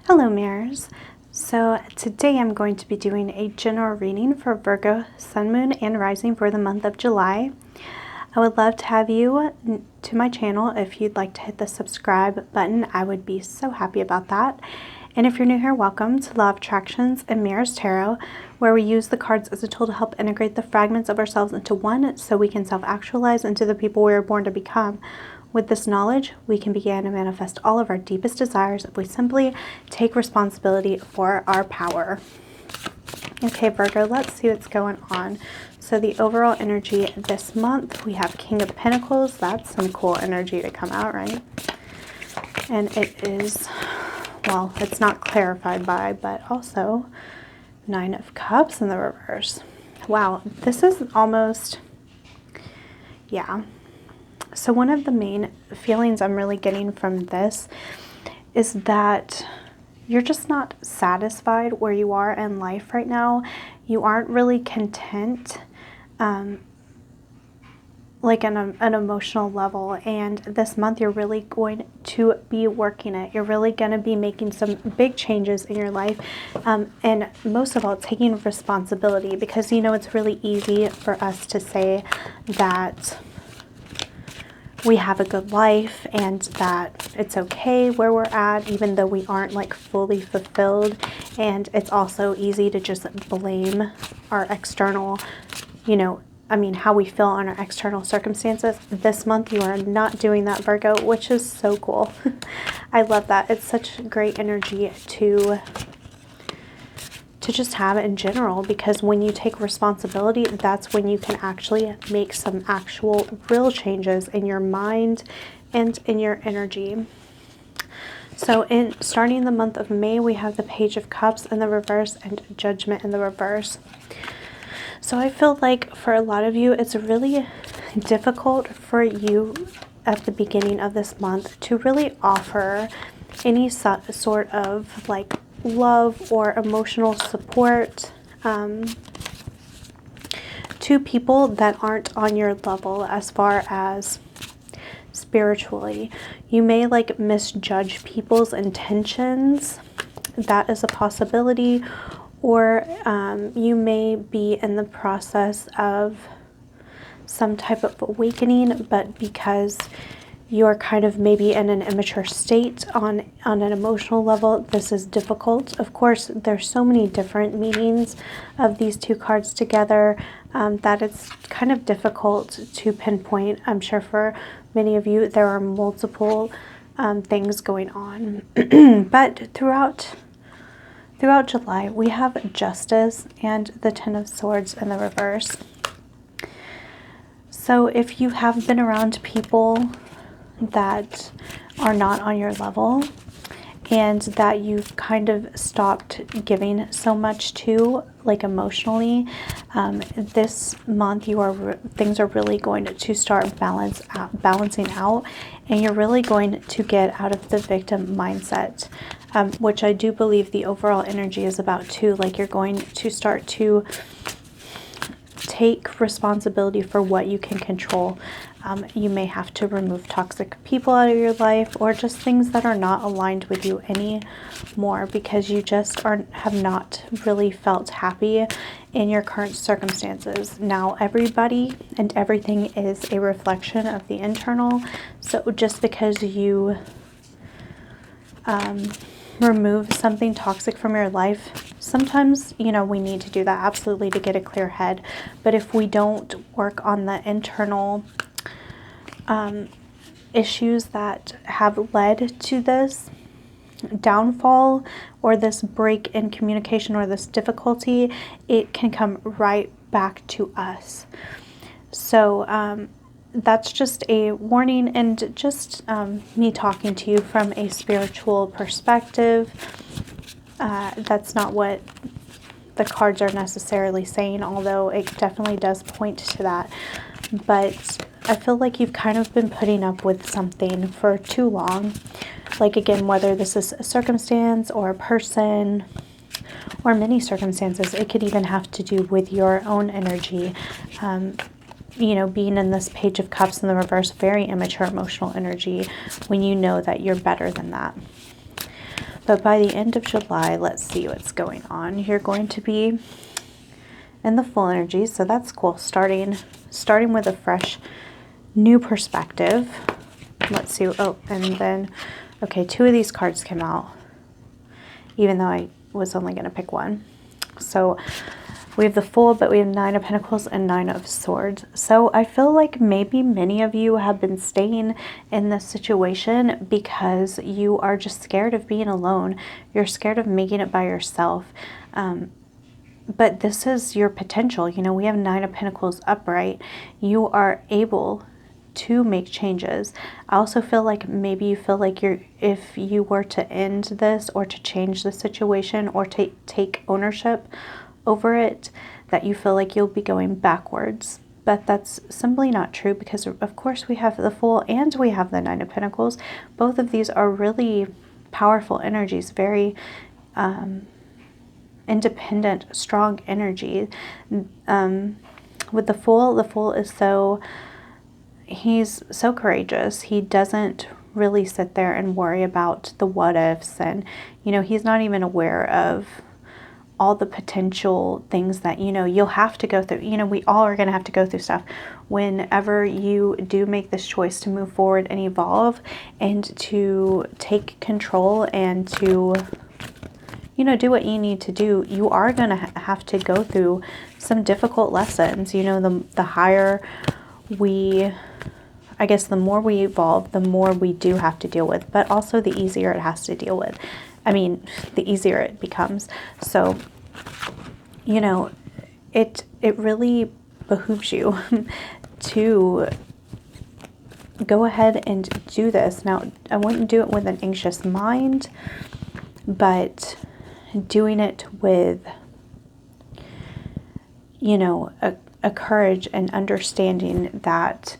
Hello mirrors. So today I'm going to be doing a general reading for Virgo, Sun, Moon, and Rising for the month of July. I would love to have you to my channel. If you'd like to hit the subscribe button, I would be so happy about that. And if you're new here, welcome to Law of Attractions and Mirrors Tarot, where we use the cards as a tool to help integrate the fragments of ourselves into one so we can self-actualize into the people we were born to become. With this knowledge, we can begin to manifest all of our deepest desires if we simply take responsibility for our power. Okay, Virgo, let's see what's going on. So the overall energy this month, we have King of Pentacles. That's some cool energy to come out, right? And it is, well, it's not clarified by, but also Nine of Cups in the reverse. Wow, this is almost, yeah. So one of the main feelings I'm really getting from this is that you're just not satisfied where you are in life right now. You aren't really content, like an emotional level. And this month you're really going to be working it. You're really going to be making some big changes in your life. And most of all, taking responsibility, because, you know, it's really easy for us to say that we have a good life and that it's okay where we're at, even though we aren't like fully fulfilled. And it's also easy to just blame our external, how we feel on our external circumstances. This month you are not doing that, Virgo, which is so cool. I love that. It's such great energy to just have it in general, because when you take responsibility, that's when you can actually make some actual real changes in your mind and in your energy. So in starting the month of May, we have the Page of Cups in the reverse and Judgment in the reverse. So I feel like for a lot of you, it's really difficult for you at the beginning of this month to really offer any sort of like love or emotional support to people that aren't on your level as far as spiritually. You may like misjudge people's intentions. That is a possibility. Or you may be in the process of some type of awakening, but because you're kind of maybe in an immature state on an emotional level, this is difficult. Of course, there's so many different meanings of these two cards together that it's kind of difficult to pinpoint. I'm sure for many of you, there are multiple things going on. But throughout July, we have Justice and the Ten of Swords in the reverse. So if you have been around people that are not on your level and that you've kind of stopped giving so much to, like emotionally, this month things are really going to start balancing out, and you're really going to get out of the victim mindset, which I do believe the overall energy is about too. Like you're going to start to take responsibility for what you can control. You may have to remove toxic people out of your life, or just things that are not aligned with you anymore, because you just have not really felt happy in your current circumstances. Now, everybody and everything is a reflection of the internal. So just because you remove something toxic from your life, sometimes, we need to do that absolutely to get a clear head. But if we don't work on the internal issues that have led to this downfall or this break in communication or this difficulty, it can come right back to us. So that's just a warning, and just me talking to you from a spiritual perspective. That's not what the cards are necessarily saying, although it definitely does point to that. But I feel like you've kind of been putting up with something for too long. Like, again, whether this is a circumstance or a person or many circumstances, it could even have to do with your own energy. Being in this Page of Cups in the reverse, very immature emotional energy, when you know that you're better than that. But by the end of July, let's see what's going on. You're going to be in the full energy, so that's cool. Starting with a fresh, new perspective. Let's see. Oh, and then, okay, 2 of these cards came out, even though I was only going to pick one. So we have the Fool, but we have 9 of Pentacles and 9 of Swords. So I feel like maybe many of you have been staying in this situation because you are just scared of being alone. You're scared of making it by yourself. But this is your potential. You know, we have 9 of Pentacles upright. You are able to make changes. I also feel like maybe you feel like if you were to end this or to change the situation or take ownership over it, that you feel like you'll be going backwards. But that's simply not true, because of course we have the Fool and we have the 9 of Pentacles. Both of these are really powerful energies, very independent, strong energy. With the Fool is he's so courageous. He doesn't really sit there and worry about the what ifs, and you know, he's not even aware of all the potential things that, you know, you'll have to go through. You know, we all are going to have to go through stuff whenever you do make this choice to move forward and evolve and to take control and to, you know, do what you need to do. You are going to have to go through some difficult lessons. You know, the higher I guess the more we evolve, the more we do have to deal with, but also the easier it has to deal with. I mean, the easier it becomes. So, you know, it really behooves you to go ahead and do this. Now, I wouldn't do it with an anxious mind, but doing it with, you know, a courage and understanding that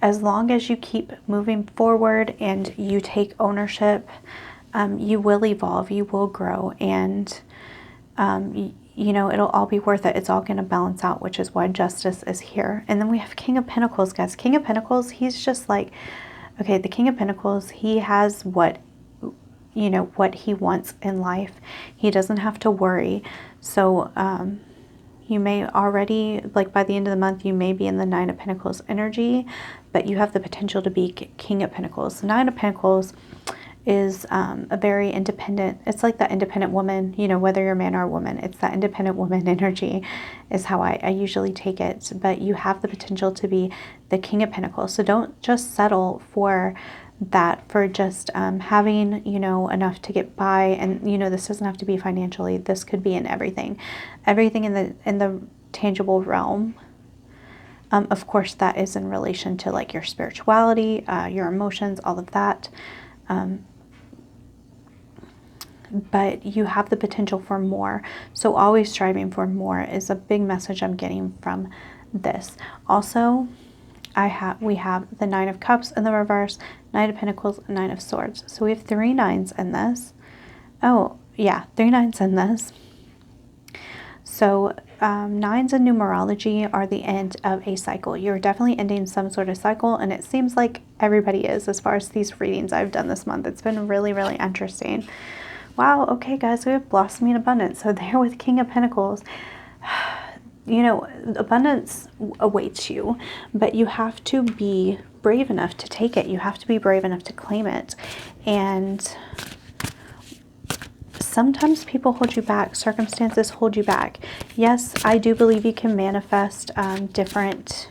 as long as you keep moving forward and you take ownership, you will evolve, you will grow, and you know, it'll all be worth it. It's all going to balance out, which is why justice is here. And then we have King of Pentacles, guys. King of Pentacles, he's just like, okay, the King of Pentacles, he has what, you know, what he wants in life. He doesn't have to worry. So you may already, like by the end of the month, you may be in the 9 of Pentacles energy, but you have the potential to be King of Pentacles. 9 of Pentacles is a very independent, it's like that independent woman, you know, whether you're a man or a woman, it's that independent woman energy is how I usually take it. But you have the potential to be the King of Pentacles. So don't just settle for that, for just having, you know, enough to get by. And, you know, this doesn't have to be financially. This could be in everything in the tangible realm. Of course, that is in relation to like your spirituality, your emotions, all of that. But you have the potential for more. So always striving for more is a big message I'm getting from this. Also, we have the 9 of Cups in the reverse, 9 of Pentacles, 9 of Swords. So we have 3 9s in this. Oh, yeah, 3 9s in this. So 9s in numerology are the end of a cycle. You're definitely ending some sort of cycle, and it seems like everybody is as far as these readings I've done this month. It's been really, really interesting. Wow, okay, guys, we have Blossoming Abundance. So there with King of Pentacles, you know, abundance awaits you, but you have to be brave enough to take it. You have to be brave enough to claim it. And sometimes people hold you back. Circumstances hold you back. Yes, I do believe you can manifest different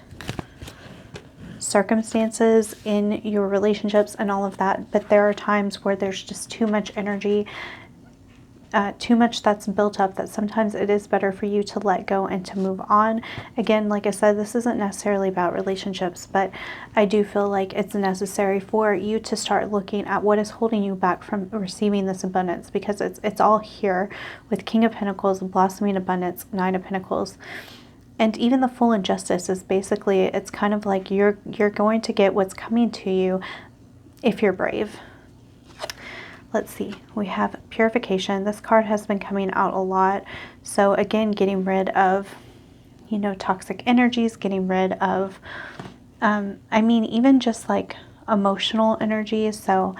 circumstances in your relationships and all of that, but there are times where there's just too much energy, too much that's built up, that sometimes it is better for you to let go and to move on. Again, like I said, this isn't necessarily about relationships, but I do feel like it's necessary for you to start looking at what is holding you back from receiving this abundance, because it's all here with King of Pentacles, Blossoming Abundance, 9 of Pentacles. And even the Fool and Justice is basically, it's kind of like you're going to get what's coming to you if you're brave. Let's see, we have Purification. This card has been coming out a lot. So again, getting rid of, you know, toxic energies, getting rid of, I mean, even just like emotional energies. So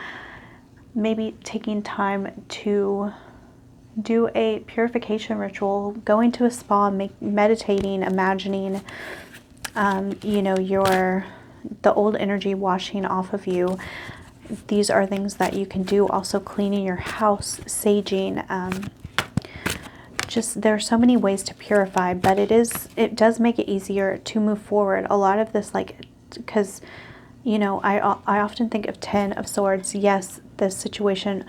maybe taking time to do a purification ritual, going to a spa, meditating, imagining, you know, the old energy washing off of you. These are things that you can do. Also cleaning your house, saging, just there are so many ways to purify, but it does make it easier to move forward. A lot of this, like, because, you know, I often think of 10 of Swords. Yes, this situation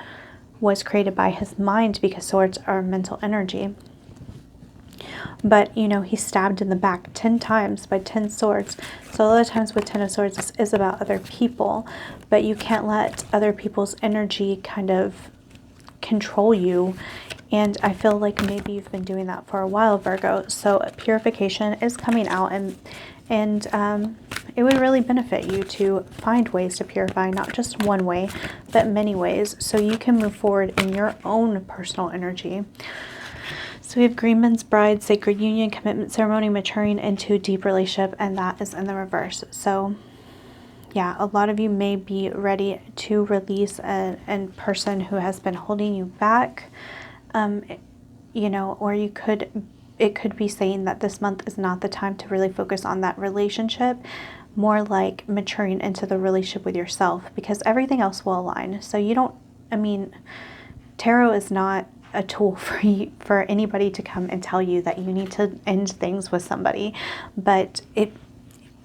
was created by his mind because swords are mental energy. But, you know, he's stabbed in the back 10 times by 10 swords. So a lot of times with 10 of Swords, this is about other people. But you can't let other people's energy kind of control you. And I feel like maybe you've been doing that for a while, Virgo. So purification is coming out, and it would really benefit you to find ways to purify, not just one way, but many ways, so you can move forward in your own personal energy. So we have agreements, bride, sacred union, commitment ceremony, maturing into deep relationship, and that is in the reverse. So yeah, a lot of you may be ready to release a person who has been holding you back. You know, or it could be saying that this month is not the time to really focus on that relationship, more like maturing into the relationship with yourself, because everything else will align. So you don't, I mean, tarot is not a tool for anybody to come and tell you that you need to end things with somebody, but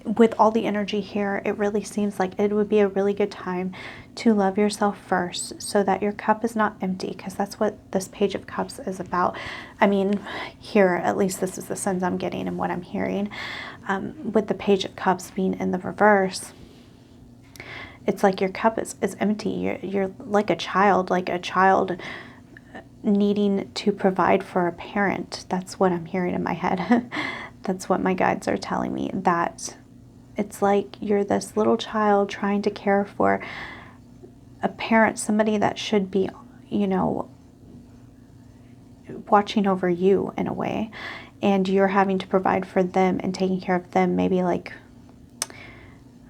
with all the energy here, it really seems like it would be a really good time to love yourself first, so that your cup is not empty, because that's what this Page of Cups is about. I mean, here, at least this is the sense I'm getting and what I'm hearing. With the Page of Cups being in the reverse, it's like your cup is empty. You're like a child needing to provide for a parent. That's what I'm hearing in my head. That's what my guides are telling me, that it's like you're this little child trying to care for a parent, somebody that should be, you know, watching over you in a way, and you're having to provide for them and taking care of them. Maybe like,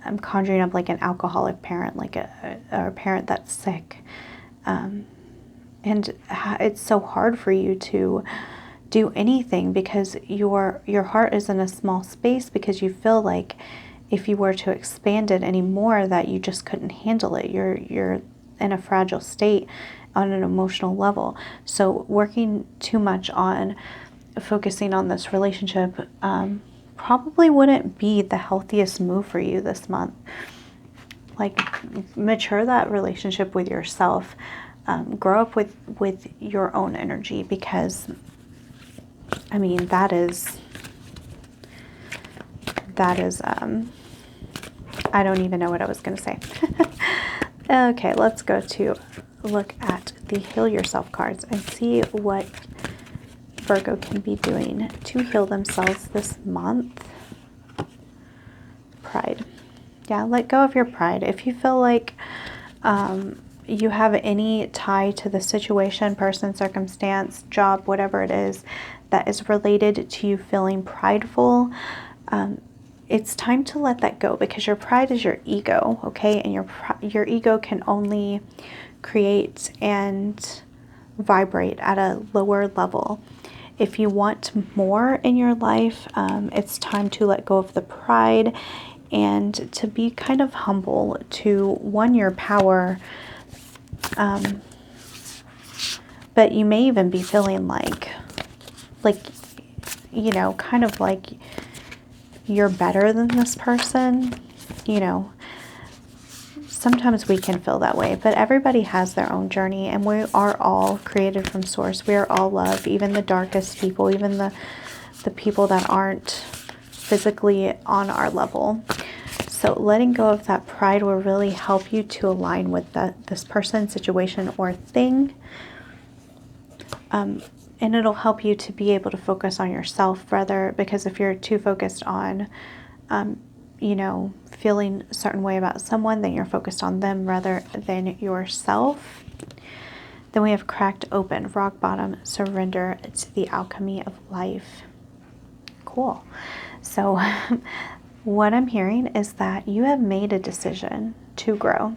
I'm conjuring up like an alcoholic parent, like a parent that's sick. And it's so hard for you to do anything because your heart is in a small space, because you feel like if you were to expand it anymore, that you just couldn't handle it. You're in a fragile state on an emotional level. So working too much on focusing on this relationship probably wouldn't be the healthiest move for you this month. Like, mature that relationship with yourself. Grow up with your own energy, because I mean, that is I don't even know what I was going to say. Okay, let's go to look at the Heal Yourself cards and see what Virgo can be doing to heal themselves this month. Pride. Yeah, let go of your pride. If you feel like you have any tie to the situation, person, circumstance, job, whatever it is, that is related to you feeling prideful, it's time to let that go, because your pride is your ego, okay? And your ego can only create and vibrate at a lower level. If you want more in your life, it's time to let go of the pride and to be kind of humble to, one, your power, but you may even be feeling like, you know, kind of like you're better than this person. You know, sometimes we can feel that way, but everybody has their own journey, and we are all created from source. We are all love, even the darkest people, even the people that aren't physically on our level. So letting go of that pride will really help you to align with this person, situation, or thing. And it'll help you to be able to focus on yourself rather, because if you're too focused on, you know, feeling a certain way about someone, then you're focused on them rather than yourself. Then we have Cracked Open, Rock Bottom, Surrender to the Alchemy of Life. Cool. So what I'm hearing is that you have made a decision to grow,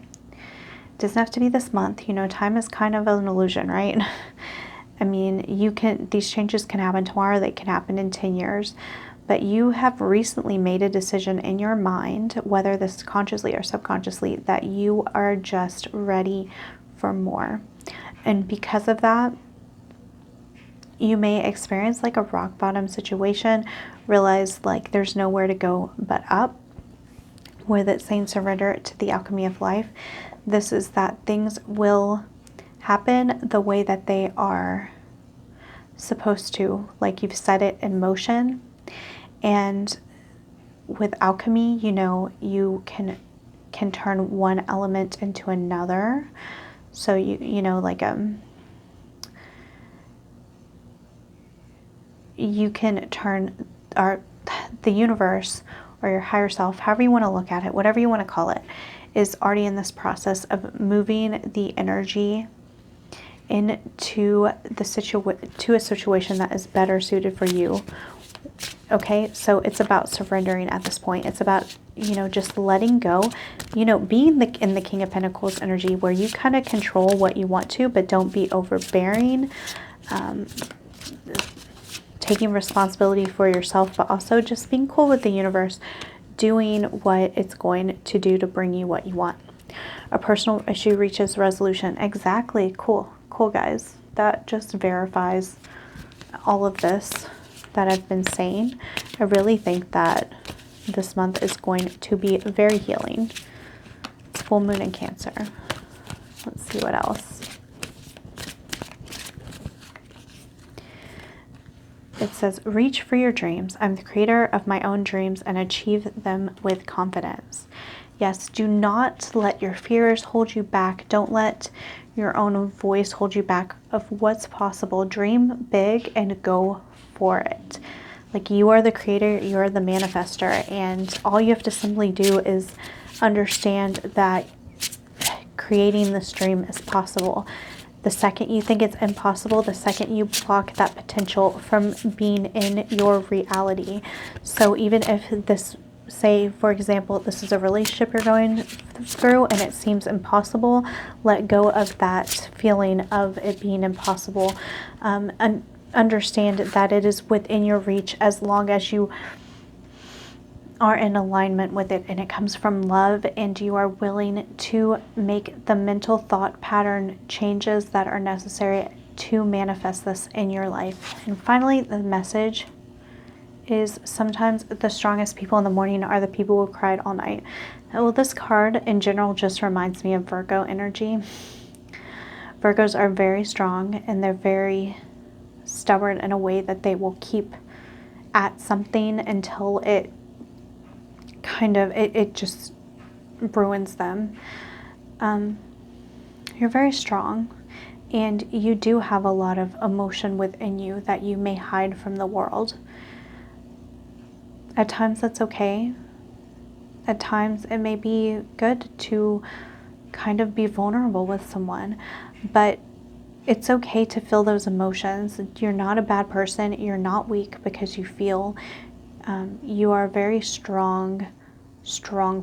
doesn't have to be this month. You know, time is kind of an illusion, right? I mean, these changes can happen tomorrow, they can happen in 10 years, but you have recently made a decision in your mind, whether this is consciously or subconsciously, that you are just ready for more. And because of that, you may experience like a rock bottom situation, realize like there's nowhere to go but up. With it saying surrender to the alchemy of life, this is that things will happen the way that they are supposed to, like you've set it in motion. And with alchemy, you know, you can turn one element into another. So you know, like you can turn the universe or your higher self, however you want to look at it, whatever you want to call it, is already in this process of moving the energy into a situation that is better suited for you. Okay, so it's about surrendering at this point. It's about, you know, just letting go, you know, being in the King of Pentacles energy, where you kind of control what you want to, but don't be overbearing, taking responsibility for yourself, but also just being cool with the universe, doing what it's going to do to bring you what you want. A personal issue reaches resolution. Exactly. Cool, guys. That just verifies all of this that I've been saying. I really think that this month is going to be very healing. It's full moon in Cancer. Let's see what else. It says, reach for your dreams. I'm the creator of my own dreams and achieve them with confidence. Yes, do not let your fears hold you back. Don't let your own voice hold you back of what's possible. Dream big and go for it. Like, you are the creator, you are the manifester, and all you have to simply do is understand that creating this dream is possible. The second you think it's impossible, the second you block that potential from being in your reality. So even if this, say, for example, this is a relationship you're going through and it seems impossible, let go of that feeling of it being impossible. And understand that it is within your reach as long as you are in alignment with it and it comes from love and you are willing to make the mental thought pattern changes that are necessary to manifest this in your life. And finally, the message is sometimes the strongest people in the morning are the people who cried all night. Well, this card in general just reminds me of Virgo energy. Virgos are very strong and they're very stubborn in a way that they will keep at something until it it just ruins them. You're very strong and you do have a lot of emotion within you that you may hide from the world. At times that's okay. At times it may be good to kind of be vulnerable with someone, but it's okay to feel those emotions. You're not a bad person. You're not weak because you feel. You are a very strong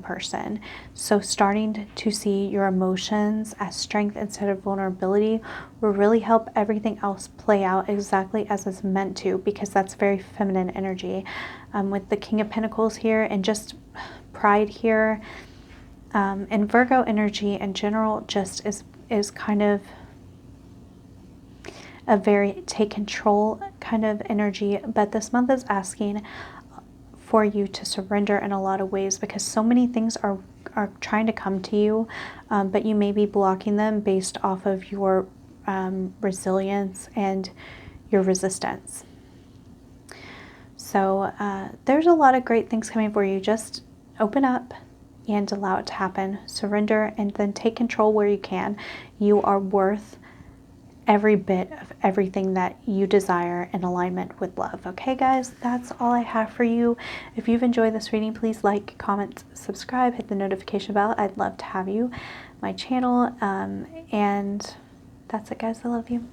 person. So starting to see your emotions as strength instead of vulnerability will really help everything else play out exactly as it's meant to, because that's very feminine energy. With the King of Pentacles here and just pride here, and Virgo energy in general just is kind of a very take control kind of energy. But this month is asking for you to surrender in a lot of ways, because so many things are trying to come to you, but you may be blocking them based off of your resilience and your resistance. So there's a lot of great things coming for you. Just open up and allow it to happen. Surrender and then take control where you can. You are worth every bit of everything that you desire in alignment with love. Okay, guys, that's all I have for you. If you've enjoyed this reading, please like, comment, subscribe, hit the notification bell. I'd love to have you, my channel. And that's it, guys. I love you.